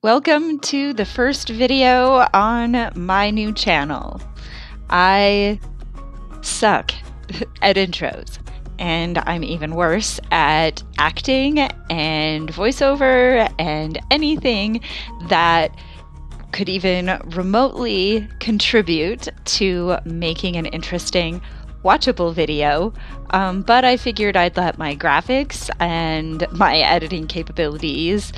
Welcome to the first video on my new channel. I suck at intros, and I'm even worse at acting and voiceover and anything that could even remotely contribute to making an interesting watchable video, but I figured I'd let my graphics and my editing capabilities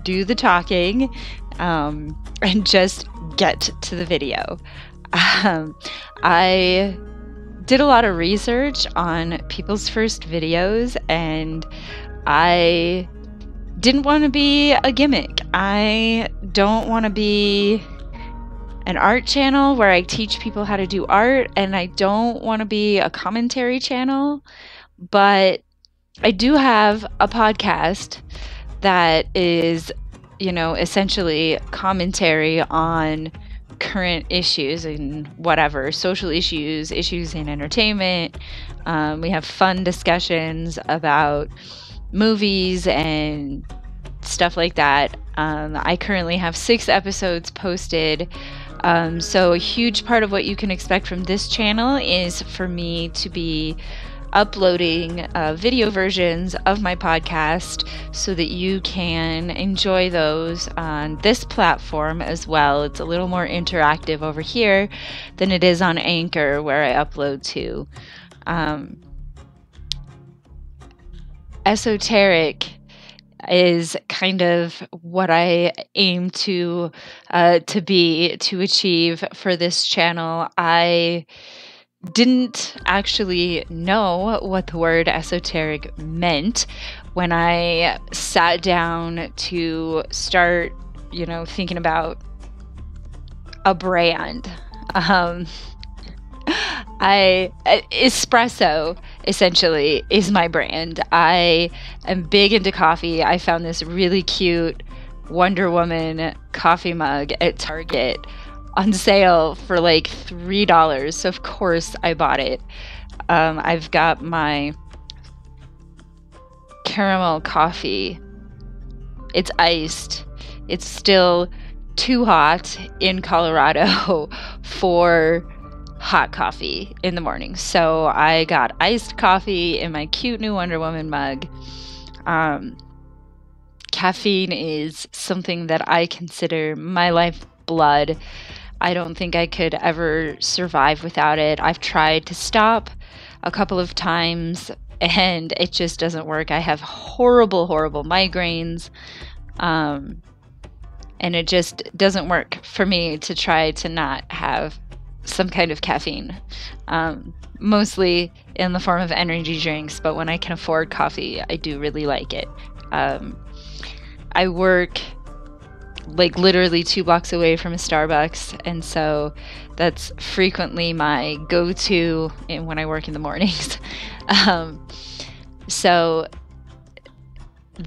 do the talking and just get to the video. I did a lot of research on people's first videos, and I didn't want to be a gimmick. I don't want to be an art channel where I teach people how to do art, and I don't want to be a commentary channel, but I do have a podcast that is, essentially commentary on current issues and whatever, social issues in entertainment. We have fun discussions about movies and stuff like that. I currently have 6 episodes posted. So a huge part of what you can expect from this channel is for me to be uploading video versions of my podcast so that you can enjoy those on this platform as well. It's a little more interactive over here than it is on Anchor, where I upload to. Esoteric is kind of what I aim to achieve for this channel. I didn't actually know what the word esoteric meant when I sat down to start, thinking about a brand. Espresso essentially is my brand. I am big into coffee. I found this really cute Wonder Woman coffee mug at Target on sale for like $3. So of course I bought it. I've got my caramel coffee. It's iced. It's still too hot in Colorado for hot coffee in the morning. So I got iced coffee in my cute new Wonder Woman mug. Caffeine is something that I consider my lifeblood. I don't think I could ever survive without it. I've tried to stop a couple of times and it just doesn't work. I have horrible migraines. And it just doesn't work for me to try to not have some kind of caffeine, mostly in the form of energy drinks, but when I can afford coffee, I do really like it. I work like literally 2 blocks away from a Starbucks, and so that's frequently my go-to when I work in the mornings. So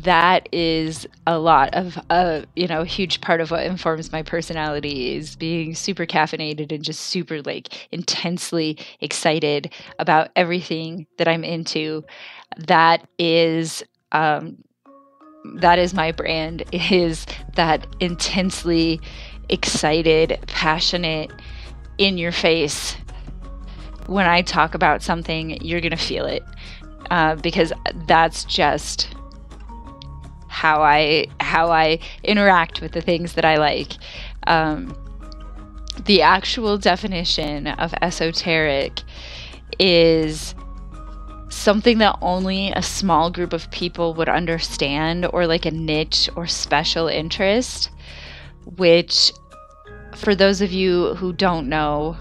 that is a lot of, a huge part of what informs my personality is being super caffeinated and just super intensely excited about everything that I'm into. That is my brand, is that intensely excited, passionate, in your face. When I talk about something, you're going to feel it, because that's just how I interact with the things that I like. The actual definition of esoteric is something that only a small group of people would understand, or like a niche or special interest, which for those of you who don't know,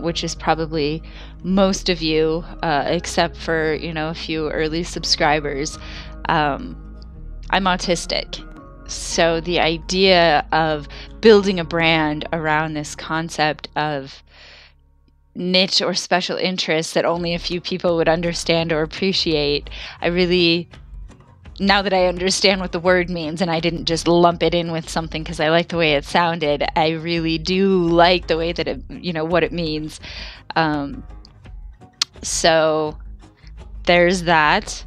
which is probably most of you, except for, a few early subscribers, I'm autistic. So the idea of building a brand around this concept of niche or special interest that only a few people would understand or appreciate, now that I understand what the word means and I didn't just lump it in with something because I like the way it sounded, I really do like the way that it, what it means. So there's that.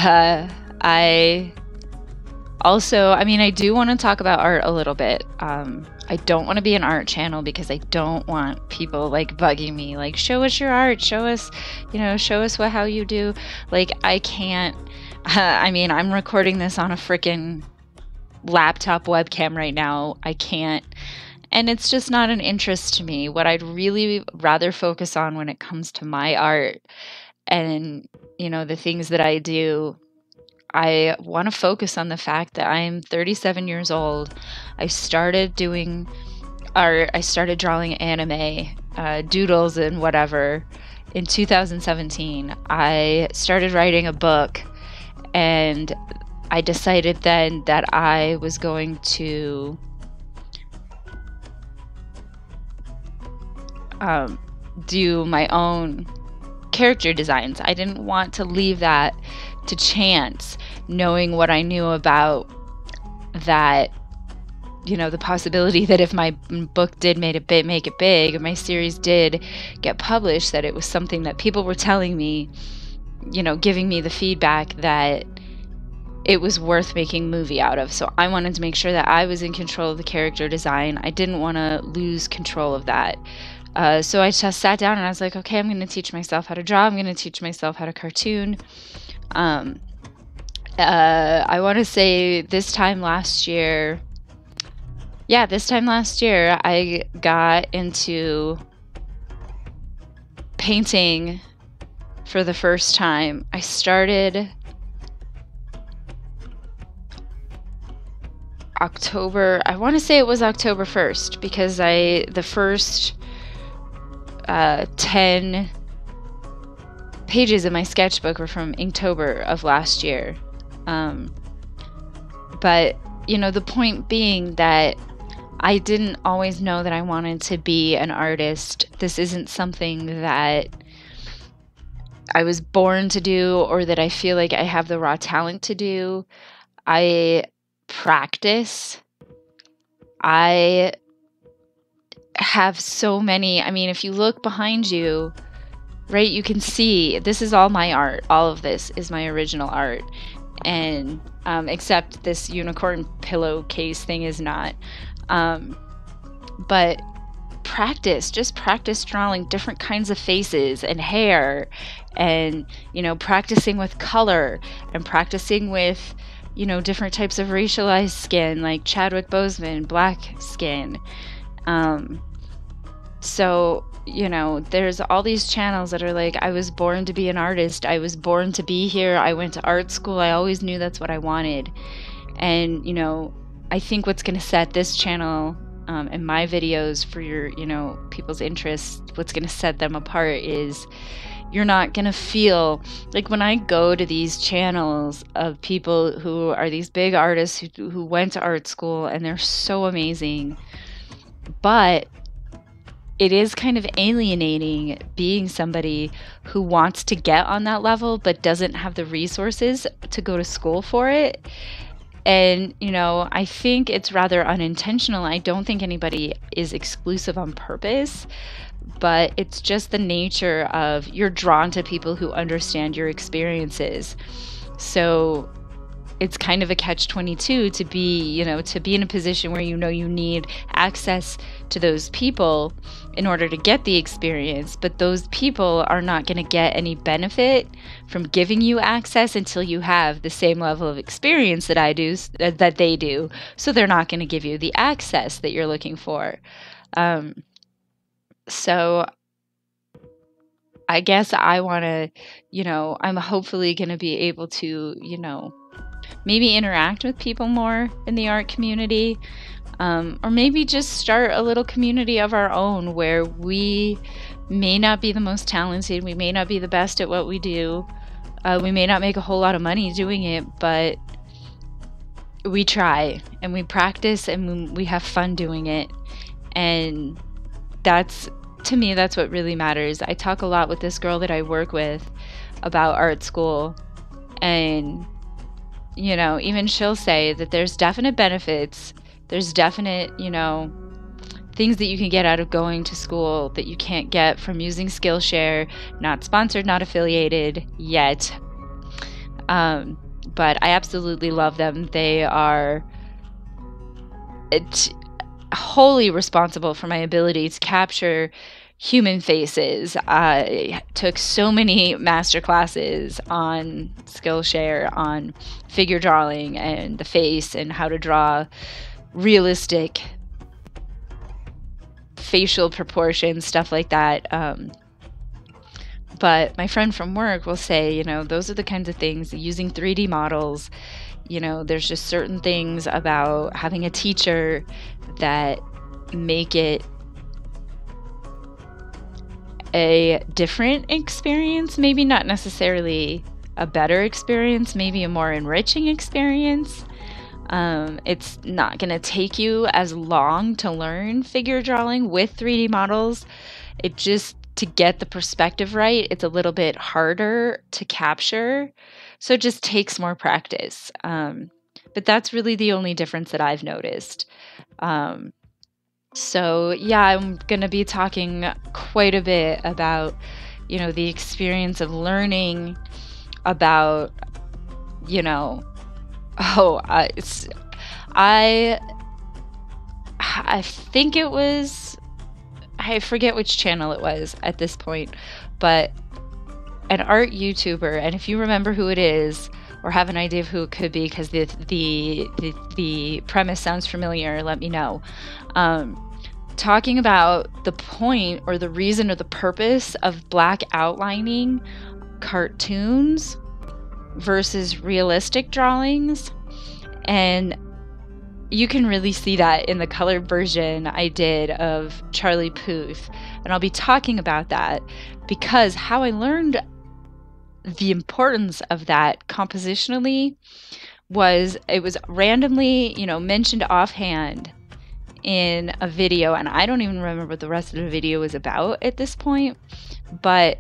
I also, I mean, I do want to talk about art a little bit. I don't want to be an art channel because I don't want people like bugging me, like, show us your art, show us, show us how you do. Like, I can't, I mean, I'm recording this on a freaking laptop webcam right now. I can't, and it's just not an interest to me. What I'd really rather focus on when it comes to my art and, the things that I do, I want to focus on the fact that I'm 37 years old. I started doing art, I started drawing anime, doodles and whatever in 2017. I started writing a book, and I decided then that I was going to do my own character designs. I didn't want to leave that to chance, knowing what I knew about that, the possibility that if my book did make it big, or my series did get published, that it was something that people were telling me, giving me the feedback that it was worth making a movie out of. So I wanted to make sure that I was in control of the character design. I didn't want to lose control of that. So I just sat down and I was like, okay, I'm going to teach myself how to draw. I'm going to teach myself how to cartoon. I want to say this time last year, I got into painting for the first time. I started October, I want to say it was October 1st, because the first 10 pages of my sketchbook were from Inktober of last year. But, the point being that I didn't always know that I wanted to be an artist. This isn't something that I was born to do, or that I feel like I have the raw talent to do. I practice. I have so many, I mean, if you look behind you, right, you can see this is all my art. All of this is my original art. And except this unicorn pillowcase thing is not. But just practice drawing different kinds of faces and hair, and, practicing with color, and practicing with, different types of racialized skin, like Chadwick Boseman, black skin. So, there's all these channels that are like, I was born to be an artist. I was born to be here. I went to art school. I always knew that's what I wanted. And, I think what's going to set this channel and my videos for your, people's interests, what's going to set them apart is you're not going to feel like, when I go to these channels of people who are these big artists who went to art school, and they're so amazing, but it is kind of alienating being somebody who wants to get on that level but doesn't have the resources to go to school for it. And, I think it's rather unintentional. I don't think anybody is exclusive on purpose, but it's just the nature of, you're drawn to people who understand your experiences. So it's kind of a catch-22 to be in a position where you need access to those people in order to get the experience, but those people are not going to get any benefit from giving you access until you have the same level of experience that they do. So they're not going to give you the access that you're looking for. So I guess I want to, I'm hopefully going to be able to, maybe interact with people more in the art community, or maybe just start a little community of our own where we may not be the most talented, we may not be the best at what we do, we may not make a whole lot of money doing it, but we try and we practice and we have fun doing it. And to me, that's what really matters. I talk a lot with this girl that I work with about art school, and even she'll say that there's definite benefits. There's definite, things that you can get out of going to school that you can't get from using Skillshare. Not sponsored, not affiliated yet. But I absolutely love them. They are wholly responsible for my ability to capture human faces. I took so many master classes on Skillshare on figure drawing and the face and how to draw realistic facial proportions, stuff like that. But my friend from work will say, those are the kinds of things, using 3D models, there's just certain things about having a teacher that make it a different experience, maybe not necessarily a better experience, maybe a more enriching experience. It's not going to take you as long to learn figure drawing with 3D models. It just, to get the perspective right, it's a little bit harder to capture. So it just takes more practice. But that's really the only difference that I've noticed. So yeah, I'm going to be talking quite a bit about, the experience of learning about, I think it was, I forget which channel it was at this point, but an art YouTuber, and if you remember who it is or have an idea of who it could be, because the premise sounds familiar, let me know. Talking about the point or the reason or the purpose of black outlining cartoons versus realistic drawings. And you can really see that in the colored version I did of Charlie Puth. And I'll be talking about that because how I learned the importance of that compositionally was, it was randomly, mentioned offhand in a video, and I don't even remember what the rest of the video was about at this point. But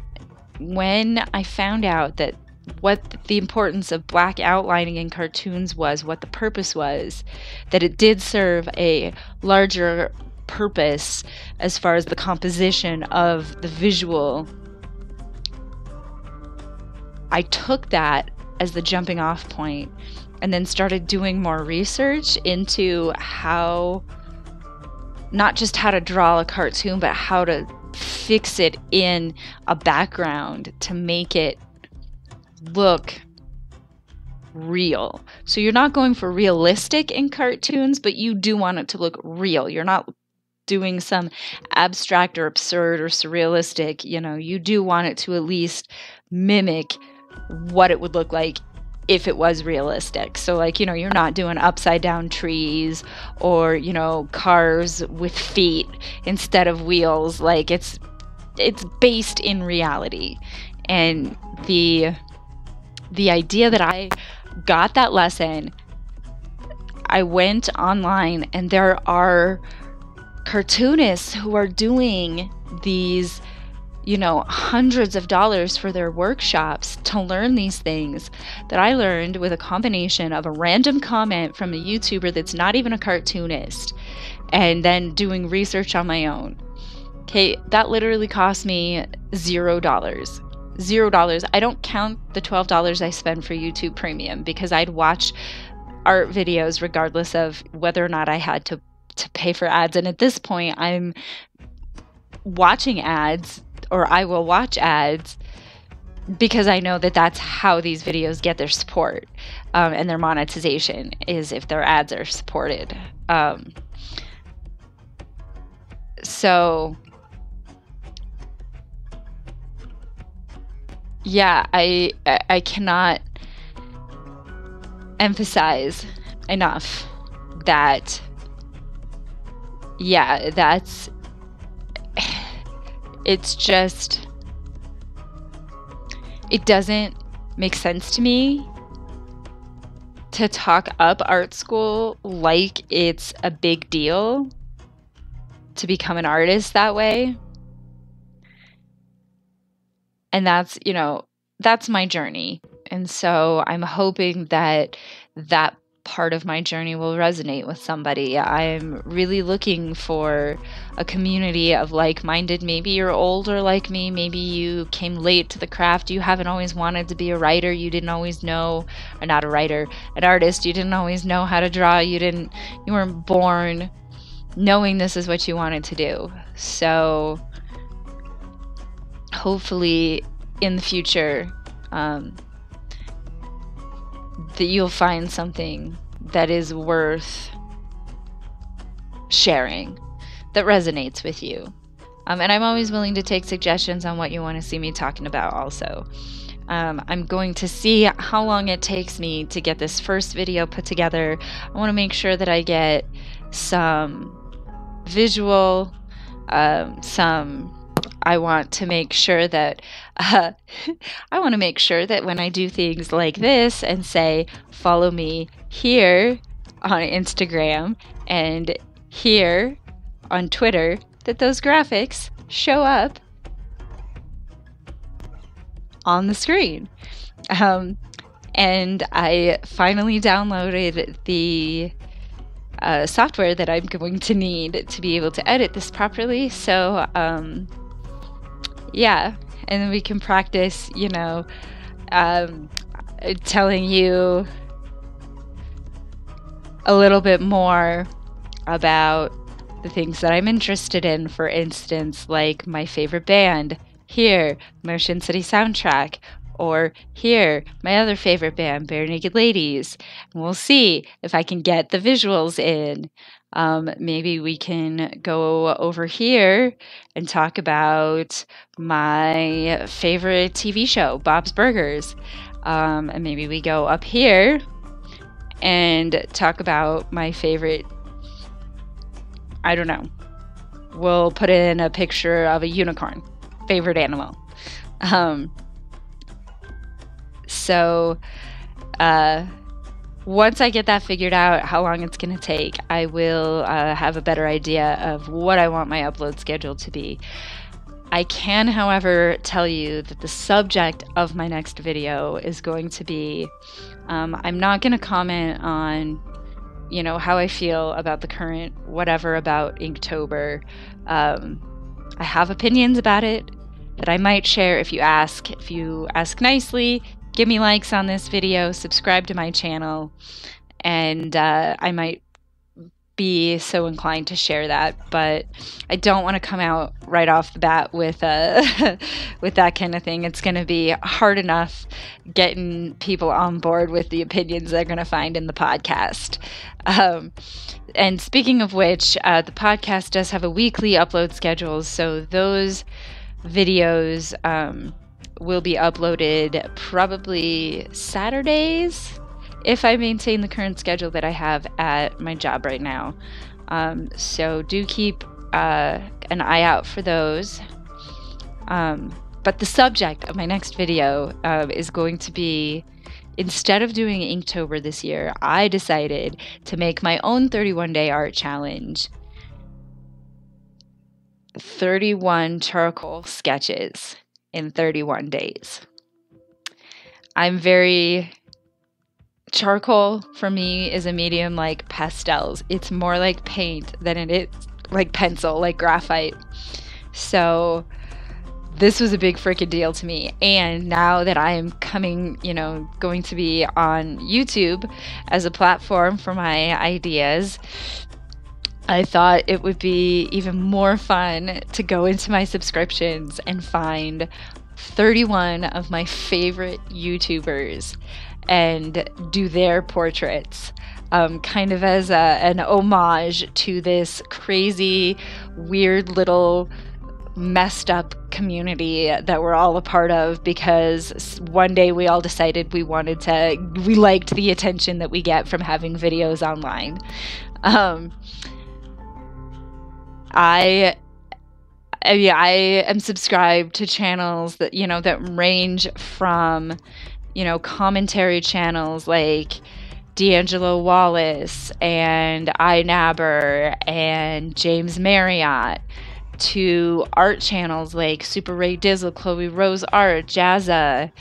when I found out that what the importance of black outlining in cartoons was, what the purpose was, that it did serve a larger purpose as far as the composition of the visual, I took that as the jumping off point and then started doing more research into how, not just how to draw a cartoon, but how to fix it in a background to make it look real. So you're not going for realistic in cartoons, but you do want it to look real. You're not doing some abstract or absurd or surrealistic, you do want it to at least mimic what it would look like if it was realistic. So like, you're not doing upside down trees or, cars with feet instead of wheels. Like it's based in reality. And the idea that I got that lesson, I went online and there are cartoonists who are doing these, hundreds of dollars for their workshops to learn these things that I learned with a combination of a random comment from a YouTuber that's not even a cartoonist and then doing research on my own. Okay, that literally cost me $0. $0. I don't count the $12 I spend for YouTube Premium because I'd watch art videos regardless of whether or not I had to pay for ads. And at this point, I'm watching ads, or I will watch ads, because I know that that's how these videos get their support and their monetization, is if their ads are supported. So yeah, I cannot emphasize enough that, yeah, it's just, it doesn't make sense to me to talk up art school like it's a big deal to become an artist that way. And that's, that's my journey. And so I'm hoping that part of my journey will resonate with somebody. I'm really looking for a community of like-minded. Maybe you're older like me. Maybe you came late to the craft. You haven't always wanted to be a writer. You didn't always know, or not a writer, an artist. You didn't always know how to draw. You weren't born knowing this is what you wanted to do. So hopefully in the future, that you'll find something that is worth sharing, that resonates with you. And I'm always willing to take suggestions on what you want to see me talking about also. I'm going to see how long it takes me to get this first video put together. I want to make sure that I get some visual, I want to make sure that when I do things like this and say, follow me here on Instagram and here on Twitter, that those graphics show up on the screen. And I finally downloaded the software that I'm going to need to be able to edit this properly. So, yeah, and then we can practice, telling you a little bit more about the things that I'm interested in. For instance, like my favorite band, here, Motion City Soundtrack, or here, my other favorite band, Bare Naked Ladies. And we'll see if I can get the visuals in. Maybe we can go over here and talk about my favorite TV show, Bob's Burgers. And maybe we go up here and talk about my favorite, I don't know. We'll put in a picture of a unicorn, favorite animal. So, once I get that figured out, how long it's going to take, I will have a better idea of what I want my upload schedule to be. I can, however, tell you that the subject of my next video is going to be, I'm not going to comment on, how I feel about the current whatever about Inktober. I have opinions about it that I might share if you ask. If you ask nicely, give me likes on this video, subscribe to my channel, and I might be so inclined to share that. But I don't want to come out right off the bat with with that kind of thing. It's going to be hard enough getting people on board with the opinions they're going to find in the podcast. And speaking of which, the podcast does have a weekly upload schedule, so those videos will be uploaded probably Saturdays if I maintain the current schedule that I have at my job right now. So do keep an eye out for those. But the subject of my next video is going to be, instead of doing Inktober this year, I decided to make my own 31-day art challenge. 31 charcoal sketches in 31 days. Charcoal for me is a medium like pastels. It's more like paint than it is like pencil, like graphite. So this was a big freaking deal to me. And now that I am going to be on YouTube as a platform for my ideas, I thought it would be even more fun to go into my subscriptions and find 31 of my favorite YouTubers and do their portraits, kind of as an homage to this crazy, weird little messed up community that we're all a part of, because one day we all decided we liked the attention that we get from having videos online. I am subscribed to channels that, that range from, commentary channels like D'Angelo Wallace and iNabber and James Marriott, to art channels like Super Ray Dizzle, Chloe Rose Art, Jazza,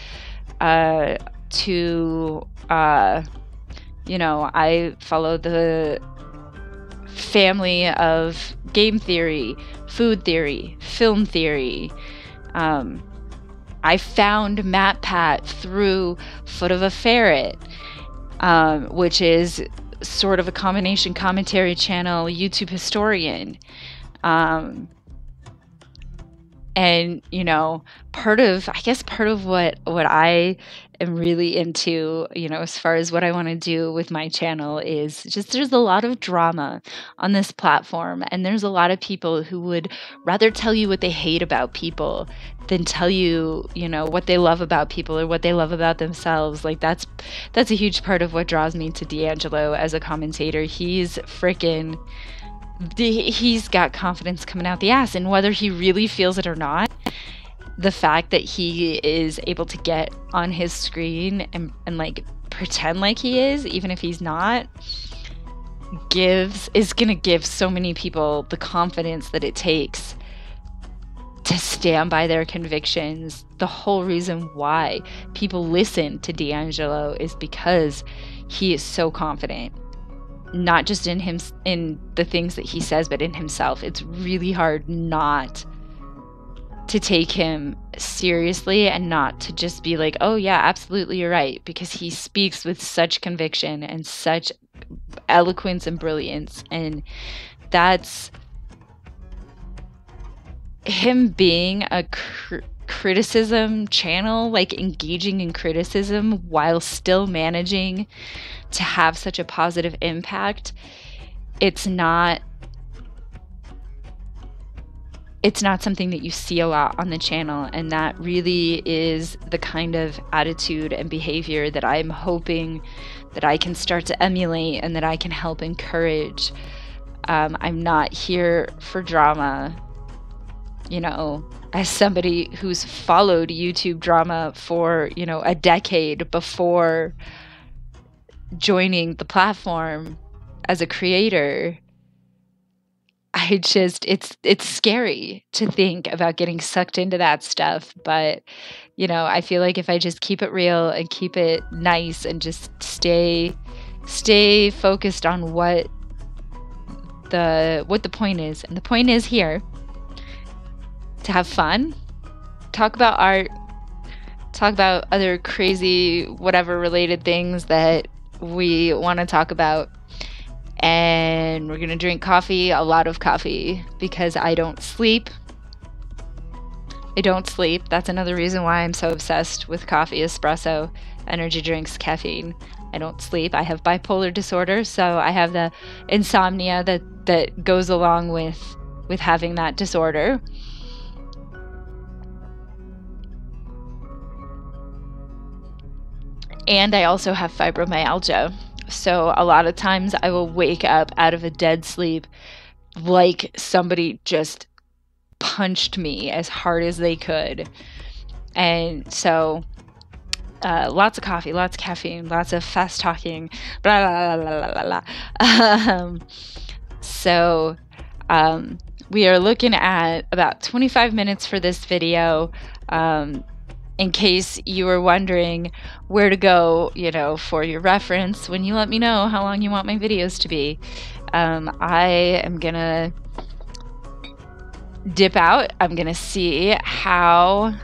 to I follow the family of game theory, food theory, film theory. I found MatPat through Foot of a Ferret, which is sort of a combination commentary channel, YouTube historian. And, part of what I am really into, as far as what I want to do with my channel is just there's a lot of drama on this platform. And there's a lot of people who would rather tell you what they hate about people than tell you, what they love about people or what they love about themselves. Like that's a huge part of what draws me to D'Angelo as a commentator. He's got confidence coming out the ass, and whether he really feels it or not, the fact that he is able to get on his screen and like pretend like he is, even if he's not, is gonna give so many people the confidence that it takes to stand by their convictions. The whole reason why people listen to D'Angelo is because he is so confident. Not just in him, in the things that he says, but in himself. It's really hard not to take him seriously and not to just be like, oh yeah, absolutely, you're right, because he speaks with such conviction and such eloquence and brilliance. And that's him being a criticism channel, like engaging in criticism while still managing to have such a positive impact. It's not something that you see a lot on the channel, and that really is the kind of attitude and behavior that I'm hoping that I can start to emulate and that I can help encourage. I'm not here for drama. As somebody who's followed YouTube drama for, a decade before joining the platform as a creator, it's scary to think about getting sucked into that stuff. But, I feel like if I just keep it real and keep it nice and just stay focused on what the point is. And the point is here to have fun, talk about art, talk about other crazy whatever related things that we want to talk about. And we're going to drink coffee, a lot of coffee, because I don't sleep. That's another reason why I'm so obsessed with coffee, espresso, energy drinks, caffeine. I don't sleep. I have bipolar disorder, so I have the insomnia that goes along with having that disorder. And I also have fibromyalgia. So a lot of times I will wake up out of a dead sleep like somebody just punched me as hard as they could. And so lots of coffee, lots of caffeine, lots of fast talking, blah, blah, blah, blah, blah, blah. So we are looking at about 25 minutes for this video. In case you were wondering where to go, for your reference, when you let me know how long you want my videos to be. I am going to dip out. I'm going to see how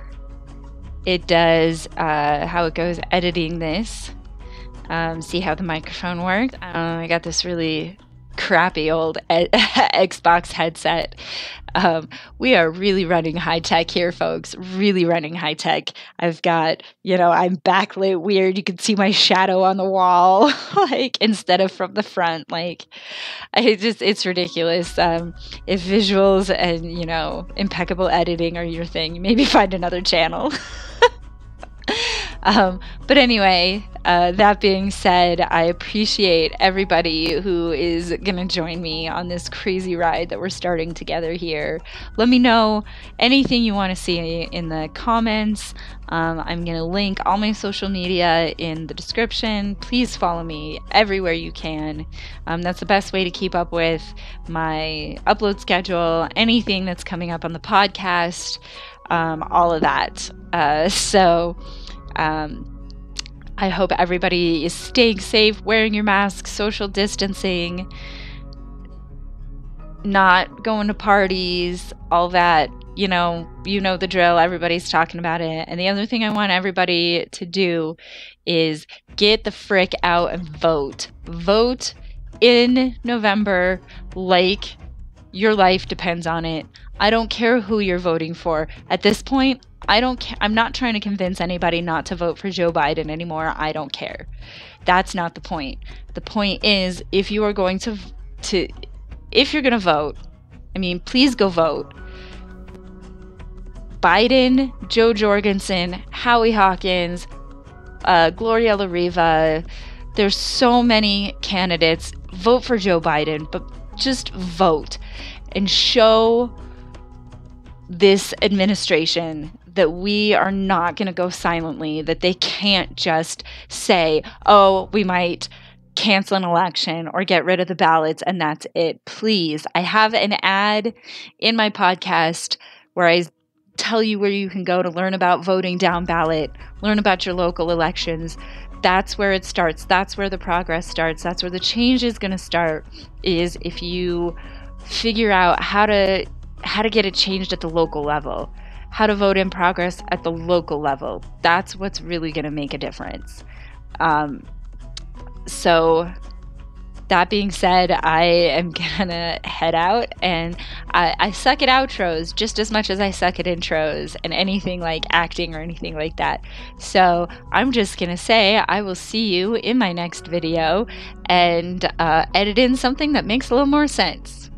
it does, how it goes editing this. See how the microphone works. I got this really crappy old Xbox headset. We are really running high tech here, folks. Really running high tech. I've got, I'm backlit weird. You can see my shadow on the wall, like instead of from the front. Like, it's ridiculous. If visuals and, impeccable editing are your thing, maybe find another channel. But anyway, that being said, I appreciate everybody who is going to join me on this crazy ride that we're starting together here. Let me know anything you want to see in the comments. I'm going to link all my social media in the description. Please follow me everywhere you can. That's the best way to keep up with my upload schedule, anything that's coming up on the podcast, all of that. I hope everybody is staying safe, wearing your mask, social distancing, not going to parties, all that. You know the drill. Everybody's talking about it. And the other thing I want everybody to do is get the frick out and vote. Vote in November like your life depends on it. I don't care who you're voting for. At this point, I'm not trying to convince anybody not to vote for Joe Biden anymore. I don't care. That's not the point. The point is, if you are going to if you're going to vote, please go vote. Biden, Joe Jorgensen, Howie Hawkins, Gloria La Riva. There's so many candidates. Vote for Joe Biden, but just vote and show this administration that we are not going to go silently, that they can't just say, oh, we might cancel an election or get rid of the ballots and that's it. Please. I have an ad in my podcast where I tell you where you can go to learn about voting down ballot, learn about your local elections. That's where it starts. That's where the progress starts. That's where the change is going to start, is if you figure out how to get it changed at the local level, how to vote in progress at the local level. That's what's really going to make a difference. So that being said, I am gonna head out, and I suck at outros just as much as I suck at intros and anything like acting or anything like that. So I'm just gonna say I will see you in my next video and edit in something that makes a little more sense.